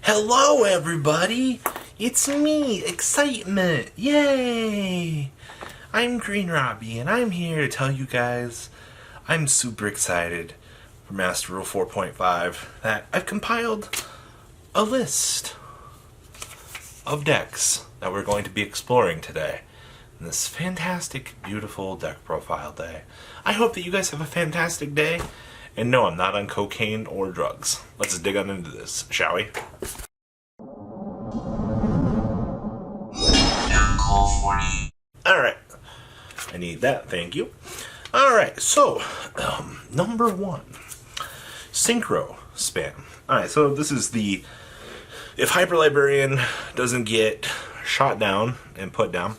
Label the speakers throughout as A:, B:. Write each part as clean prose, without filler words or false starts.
A: Hello everybody! It's me, Excitement! Yay! I'm Green Robbie and I'm here to tell you guys I'm super excited for Master Rule 4.5 that I've compiled a list of decks that we're going to be exploring today in this fantastic, beautiful deck profile day. I hope that you guys have a fantastic day. And no, I'm not on cocaine or drugs. Let's dig on into this, shall we? Alright. I need that, thank you. Alright, so, number one. Synchro Spam. Alright, so this is the... If Hyper Librarian doesn't get shot down and put down,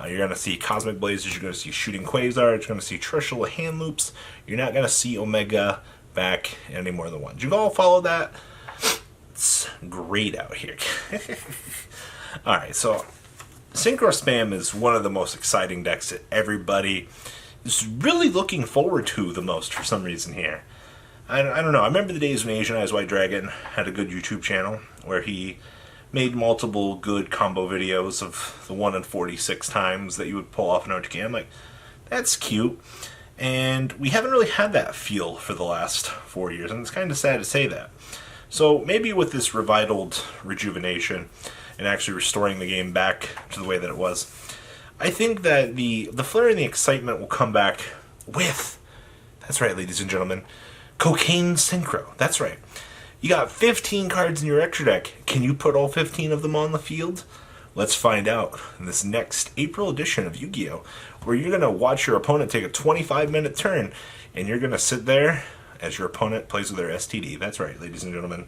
A: you're going to see Cosmic Blazers, you're going to see Shooting Quasars, you're going to see Trishula Hand Loops, you're not going to see Omega back any more than once. You've all followed that? It's great out here. Alright, so Synchro Spam is one of the most exciting decks that everybody is really looking forward to the most for some reason here. I don't know, I remember the days when Asian Eyes White Dragon had a good YouTube channel where he made multiple good combo videos of the 1 in 46 times that you would pull off an OTK. I'm like, that's cute. And we haven't really had that feel for the last 4 years, and it's kind of sad to say that. So maybe with this revitalized rejuvenation and actually restoring the game back to the way that it was, I think that the flair and the excitement will come back with, that's right, ladies and gentlemen, Cocaine Synchro. That's right. You got 15 cards in your extra deck. Can you put all 15 of them on the field? Let's find out in this next April edition of Yu-Gi-Oh! Where you're going to watch your opponent take a 25-minute turn, and you're going to sit there as your opponent plays with their STD. That's right, ladies and gentlemen.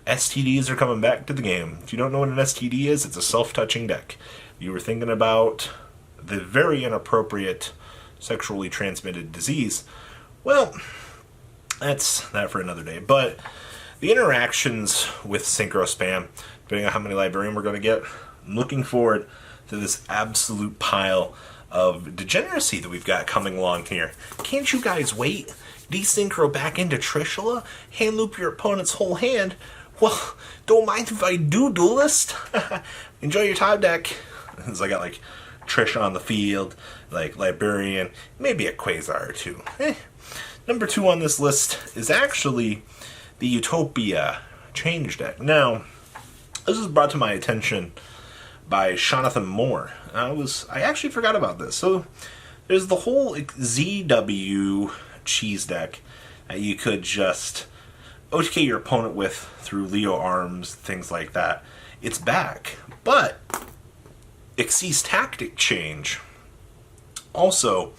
A: STDs are coming back to the game. If you don't know what an STD is, it's a self-touching deck. You were thinking about the very inappropriate sexually transmitted disease. Well, that's that for another day. But the interactions with Synchro Spam, depending on how many Librarian we're going to get, I'm looking forward to this absolute pile of degeneracy that we've got coming along here. Can't you guys wait? Desynchro back into Trishula? Hand loop your opponent's whole hand? Well, don't mind if I do, Duelist. Enjoy your top deck. So I got like Trish on the field, like Librarian, maybe a Quasar or two. Number 2 on this list is actually the Utopia change deck. Now, this was brought to my attention by Jonathan Moore. I actually forgot about this. So there's the whole ZW cheese deck that you could just OTK your opponent with through Leo Arms, things like that. It's back, but Xyz Tactic Change also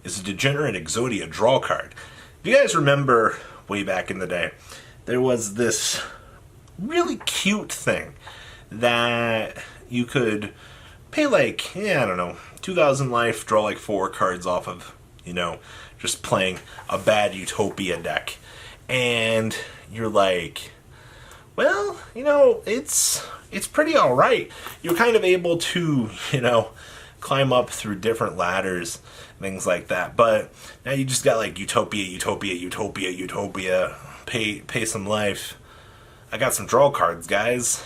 A: is a Degenerate Exodia draw card. If you guys remember way back in the day, there was this really cute thing that you could pay like, I don't know, 2,000 life, draw like 4 cards off of, just playing a bad Utopia deck. And you're like, well, it's pretty alright. You're kind of able to, climb up through different ladders, things like that. But now you just got like Utopia, pay some life. I got some draw cards, guys.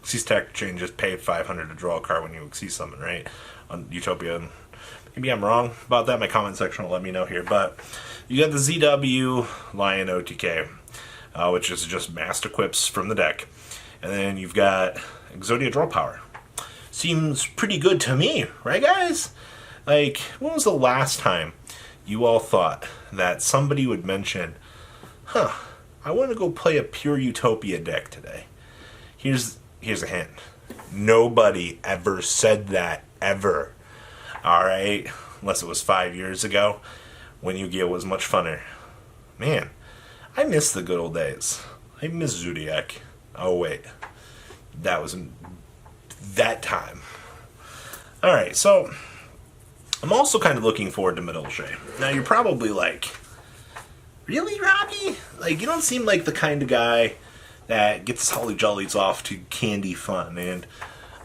A: Xyz Tactic Change just pay 500 to draw a card when you see something, right? On Utopia. Maybe I'm wrong about that. My comment section will let me know here. But you got the ZW Lion OTK, which is just master equips from the deck. And then you've got Exodia Draw Power. Seems pretty good to me, right guys? Like, when was the last time you all thought that somebody would mention, I want to go play a pure Utopia deck today? Here's a hint. Nobody ever said that, ever. Alright? Unless it was 5 years ago, when Yu-Gi-Oh! Was much funner. Man, I miss the good old days. I miss Zodiac. Oh wait. That was that time. Alright, so I'm also kind of looking forward to Madolche. Now you're probably like, really, Robbie? Like, you don't seem like the kind of guy that gets his holly jollies off to candy fun, and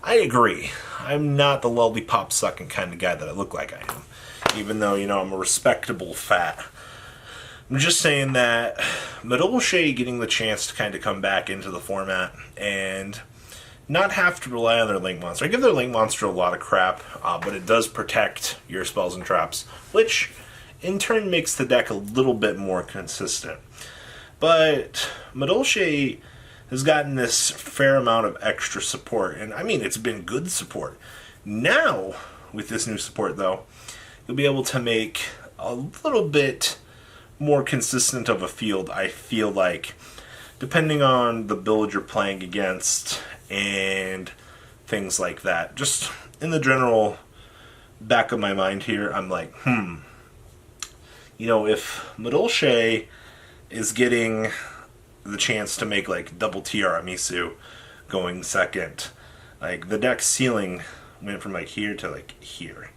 A: I agree. I'm not the lollipop sucking kind of guy that I look like I am. Even though, I'm a respectable fat I'm just saying that Madolche getting the chance to kind of come back into the format and not have to rely on their Link Monster. I give their Link Monster a lot of crap, but it does protect your spells and traps, which in turn makes the deck a little bit more consistent. But Madolche has gotten this fair amount of extra support, and I mean, it's been good support. Now, with this new support though, you'll be able to make a little bit more consistent of a field, I feel like, depending on the build you're playing against and things like that. Just in the general back of my mind here, I'm like, if Madolche is getting the chance to make like double TR Misu going second, like the deck ceiling went from like here to like here.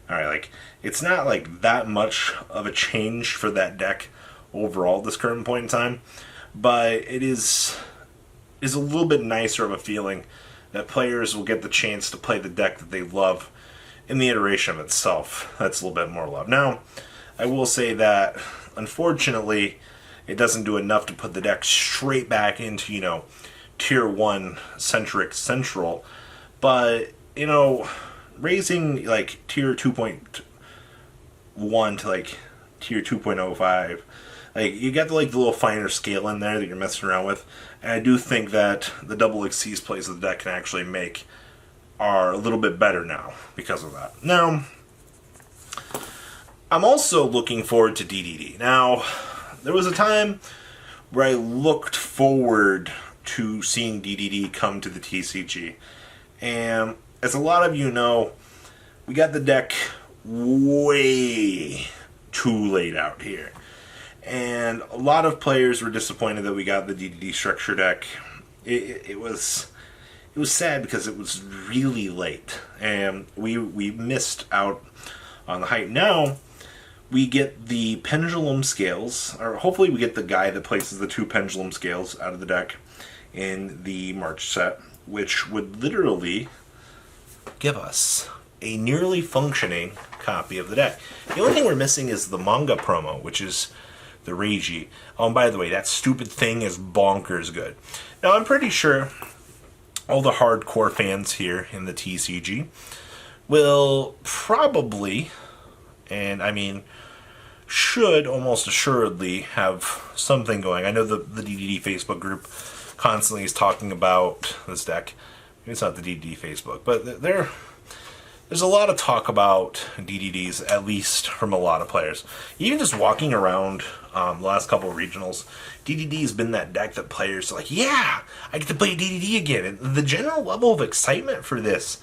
A: Alright, like, it's not like that much of a change for that deck overall at this current point in time, but it is a little bit nicer of a feeling that players will get the chance to play the deck that they love in the iteration of itself. That's a little bit more love. Now, I will say that, unfortunately, it doesn't do enough to put the deck straight back into, Tier 1 centric central, but, raising like tier 2.1 to like tier 2.05, like you got the little finer scale in there that you're messing around with, and I do think that the double Xyz plays the deck can actually make are a little bit better now because of that. Now, I'm also looking forward to DDD. Now, there was a time where I looked forward to seeing DDD come to the TCG, and as a lot of you know, we got the deck way too late out here. And a lot of players were disappointed that we got the DDD structure deck. It was sad because it was really late. And we missed out on the hype. Now, we get the pendulum scales, or hopefully we get the guy that places the 2 pendulum scales out of the deck in the March set, which would literally give us a nearly functioning copy of the deck. The only thing we're missing is the manga promo, which is the Reiji. Oh, and by the way, that stupid thing is bonkers good. Now, I'm pretty sure all the hardcore fans here in the TCG will probably, and I mean, should almost assuredly have something going. I know the DDD Facebook group constantly is talking about this deck. It's not the DDD Facebook, but there's a lot of talk about DDDs, at least from a lot of players. Even just walking around the last couple of regionals, DDD has been that deck that players are like, yeah, I get to play DDD again. And the general level of excitement for this,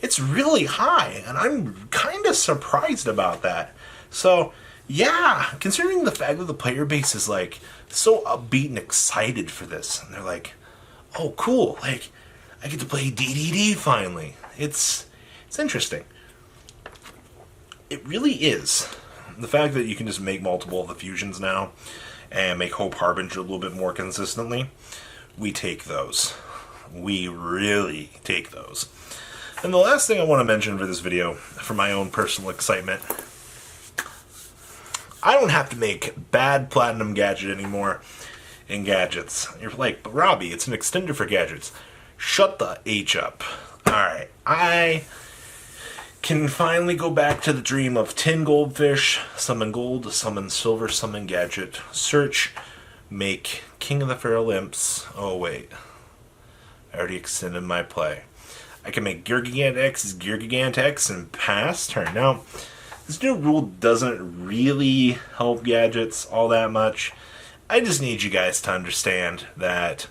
A: it's really high, and I'm kind of surprised about that. So, yeah, considering the fact that the player base is like so upbeat and excited for this, and they're like, oh, cool, like, I get to play DDD finally. It's interesting. It really is. The fact that you can just make multiple of the fusions now and make Hope Harbinger a little bit more consistently, we take those. We really take those. And the last thing I want to mention for this video, for my own personal excitement, I don't have to make bad platinum gadget anymore in gadgets. You're like, but Robbie, it's an extender for gadgets. Shut the H up. Alright, I can finally go back to the dream of 10 goldfish, summon gold, summon silver, summon gadget, search, make King of the Feral Imps. Oh wait, I already extended my play. I can make Geargigant X is Geargigant X and pass turn. Now, this new rule doesn't really help gadgets all that much. I just need you guys to understand that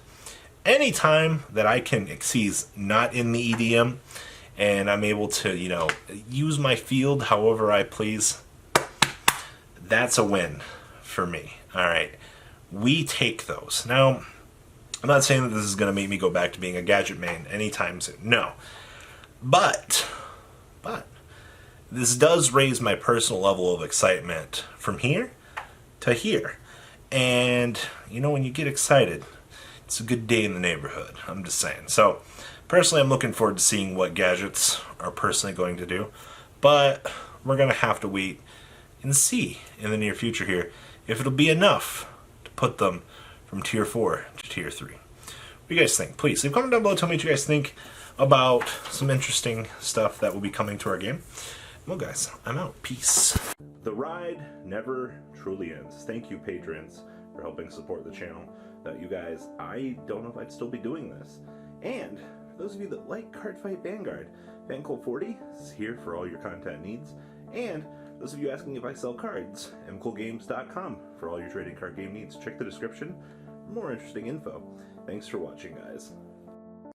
A: anytime that I can Xyz not in the EDM and I'm able to, use my field however I please, that's a win for me. Alright, we take those. Now, I'm not saying that this is going to make me go back to being a gadget main anytime soon. No. But, this does raise my personal level of excitement from here to here. And, when you get excited, it's a good day in the neighborhood. I'm just saying. So, personally, I'm looking forward to seeing what gadgets are personally going to do. But we're going to have to wait and see in the near future here if it'll be enough to put them from Tier 4 to Tier 3. What do you guys think? Please leave a comment down below. Tell me what you guys think about some interesting stuff that will be coming to our game. Well, guys, I'm out. Peace. The ride never truly ends. Thank you, patrons, for helping support the channel. Without you guys, I don't know if I'd still be doing this. And for those of you that like Cardfight Vanguard, FanCool40 is here for all your content needs. And those of you asking if I sell cards, mcoolgames.com for all your trading card game needs. Check the description for more interesting info. Thanks for watching, guys.